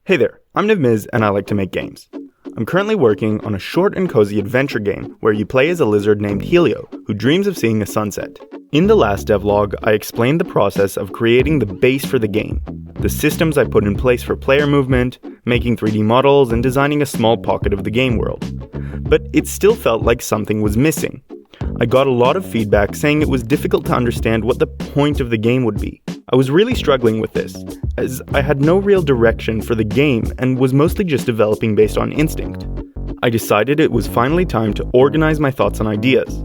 Hey there, I'm Niv and I like to make games. I'm currently working on a short and cozy adventure game where you play as a lizard named Helio, who dreams of seeing a sunset. In the last devlog, I explained the process of creating the base for the game, the systems I put in place for player movement, making 3D models, and designing a small pocket of the game world. But it still felt like something was missing. I got a lot of feedback saying it was difficult to understand what the point of the game would be. I was really struggling with this, as I had no real direction for the game and was mostly just developing based on instinct. I decided it was finally time to organize my thoughts and ideas.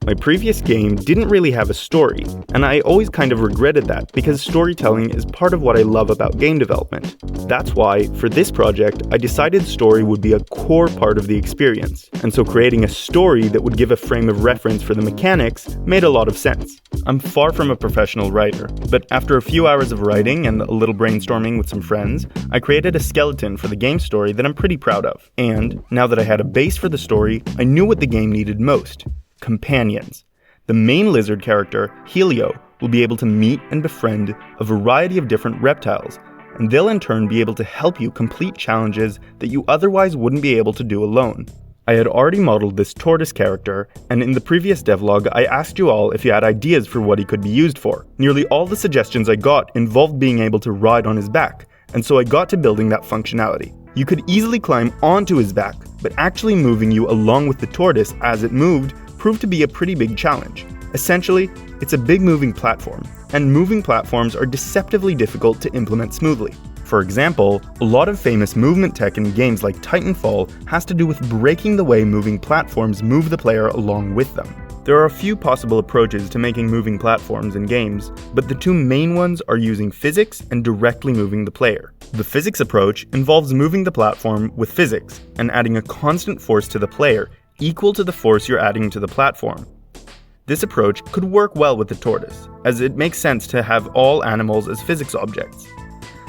My previous game didn't really have a story, and I always kind of regretted that because storytelling is part of what I love about game development. That's why, for this project, I decided story would be a core part of the experience, and so creating a story that would give a frame of reference for the mechanics made a lot of sense. I'm far from a professional writer, but after a few hours of writing and a little brainstorming with some friends, I created a skeleton for the game story that I'm pretty proud of. And, now that I had a base for the story, I knew what the game needed most. Companions. The main lizard character, Helio, will be able to meet and befriend a variety of different reptiles, and they'll in turn be able to help you complete challenges that you otherwise wouldn't be able to do alone. I had already modeled this Tortoise character, and in the previous devlog I asked you all if you had ideas for what he could be used for. Nearly all the suggestions I got involved being able to ride on his back, and so I got to building that functionality. You could easily climb onto his back, but actually moving you along with the tortoise as it moved proved to be a pretty big challenge. Essentially, it's a big moving platform, and moving platforms are deceptively difficult to implement smoothly. For example, a lot of famous movement tech in games like Titanfall has to do with breaking the way moving platforms move the player along with them. There are a few possible approaches to making moving platforms in games, but the two main ones are using physics and directly moving the player. The physics approach involves moving the platform with physics and adding a constant force to the player equal to the force you're adding to the platform. This approach could work well with the tortoise, as it makes sense to have all animals as physics objects.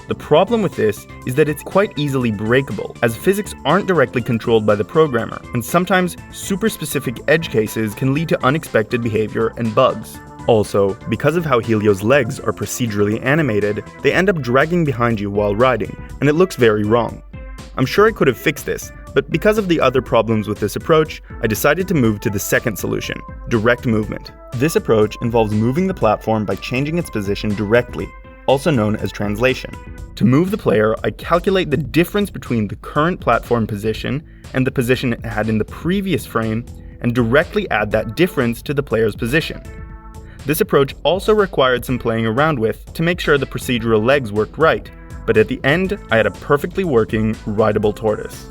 The problem with this is that it's quite easily breakable, as physics aren't directly controlled by the programmer, and sometimes super specific edge cases can lead to unexpected behavior and bugs. Also, because of how Helio's legs are procedurally animated, they end up dragging behind you while riding, and it looks very wrong. I'm sure I could have fixed this, but because of the other problems with this approach, I decided to move to the second solution, direct movement. This approach involves moving the platform by changing its position directly, also known as translation. To move the player, I calculate the difference between the current platform position and the position it had in the previous frame, and directly add that difference to the player's position. This approach also required some playing around with to make sure the procedural legs worked right, but at the end, I had a perfectly working rideable tortoise.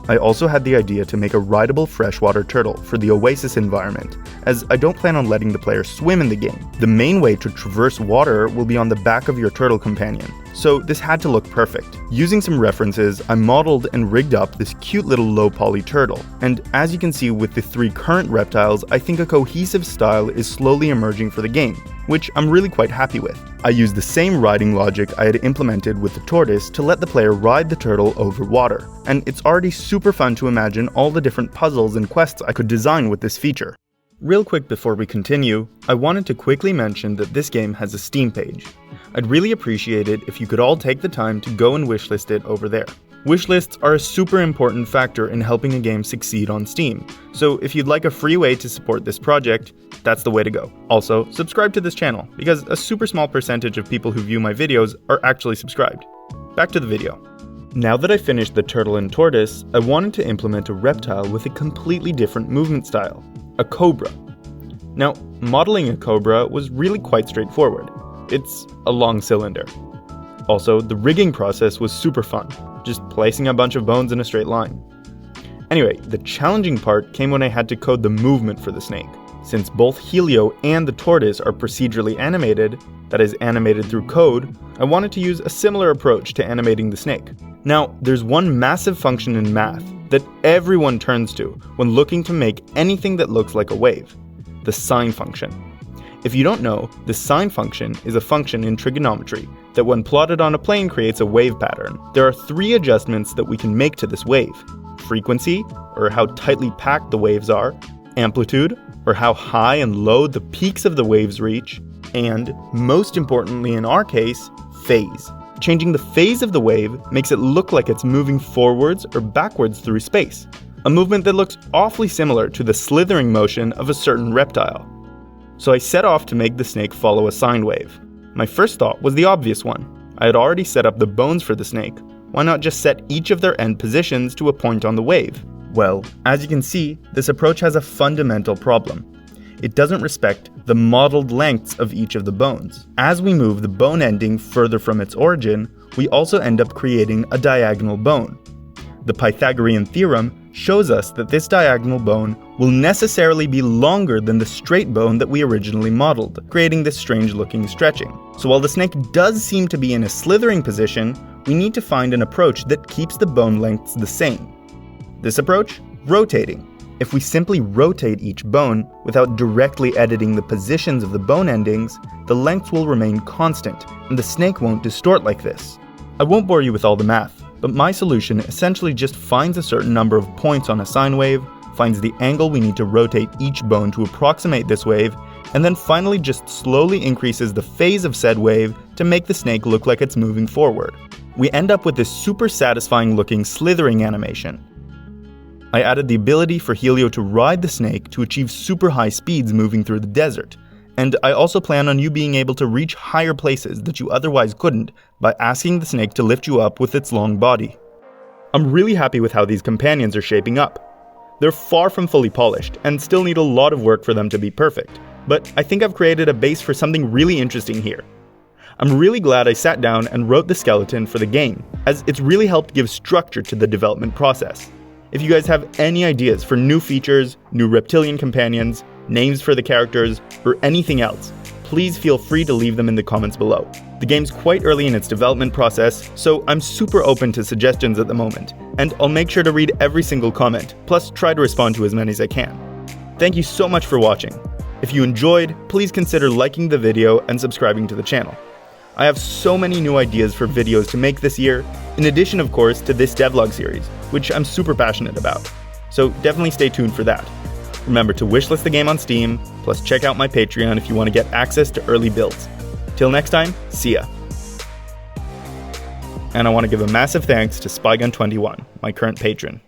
I also had the idea to make a rideable freshwater turtle for the Oasis environment, as I don't plan on letting the player swim in the game. The main way to traverse water will be on the back of your turtle companion, so this had to look perfect. Using some references, I modeled and rigged up this cute little low-poly turtle, and as you can see with the three current reptiles, I think a cohesive style is slowly emerging for the game, which I'm really quite happy with. I used the same riding logic I had implemented with the tortoise to let the player ride the turtle over water, and it's already super fun to imagine all the different puzzles and quests I could design with this feature. Real quick before we continue, I wanted to quickly mention that this game has a Steam page. I'd really appreciate it if you could all take the time to go and wishlist it over there. Wishlists are a super important factor in helping a game succeed on Steam, so if you'd like a free way to support this project, that's the way to go. Also, subscribe to this channel, because a super small percentage of people who view my videos are actually subscribed. Back to the video. Now that I finished the turtle and tortoise, I wanted to implement a reptile with a completely different movement style, a cobra. Now, modeling a cobra was really quite straightforward. It's a long cylinder. Also, the rigging process was super fun, just placing a bunch of bones in a straight line. Anyway, the challenging part came when I had to code the movement for the snake. Since both Helio and the tortoise are procedurally animated, that is animated through code, I wanted to use a similar approach to animating the snake. Now, there's one massive function in math that everyone turns to when looking to make anything that looks like a wave: the sine function. If you don't know, the sine function is a function in trigonometry that when plotted on a plane creates a wave pattern. There are three adjustments that we can make to this wave: frequency, or how tightly packed the waves are; amplitude, or how high and low the peaks of the waves reach; and, most importantly in our case, phase. changing the phase of the wave makes it look like it's moving forwards or backwards through space, a movement that looks awfully similar to the slithering motion of a certain reptile. So I set off to make the snake follow a sine wave. My first thought was the obvious one. I had already set up the bones for the snake. Why not just set each of their end positions to a point on the wave? Well, as you can see, this approach has a fundamental problem. It doesn't respect the modeled lengths of each of the bones. As we move the bone ending further from its origin, we also end up creating a diagonal bone. The Pythagorean theorem shows us that this diagonal bone will necessarily be longer than the straight bone that we originally modeled, creating this strange-looking stretching. So while the snake does seem to be in a slithering position, we need to find an approach that keeps the bone lengths the same. This approach? Rotating. If we simply rotate each bone without directly editing the positions of the bone endings, the lengths will remain constant, and the snake won't distort like this. I won't bore you with all the math, but my solution essentially just finds a certain number of points on a sine wave, finds the angle we need to rotate each bone to approximate this wave, and then finally just slowly increases the phase of said wave to make the snake look like it's moving forward. We end up with this super satisfying looking slithering animation. I added the ability for Helio to ride the snake to achieve super high speeds moving through the desert, and I also plan on you being able to reach higher places that you otherwise couldn't by asking the snake to lift you up with its long body. I'm really happy with how these companions are shaping up. They're far from fully polished and still need a lot of work for them to be perfect, but I think I've created a base for something really interesting here. I'm really glad I sat down and wrote the skeleton for the game, as it's really helped give structure to the development process. If you guys have any ideas for new features, new reptilian companions, names for the characters, or anything else, please feel free to leave them in the comments below. The game's quite early in its development process, so I'm super open to suggestions at the moment, and I'll make sure to read every single comment, plus try to respond to as many as I can. Thank you so much for watching. If you enjoyed, please consider liking the video and subscribing to the channel. I have so many new ideas for videos to make this year, in addition of course to this devlog series, which I'm super passionate about. So definitely stay tuned for that. Remember to wishlist the game on Steam, plus check out my Patreon if you want to get access to early builds. Till next time, see ya. And I want to give a massive thanks to Spygun21, my current patron.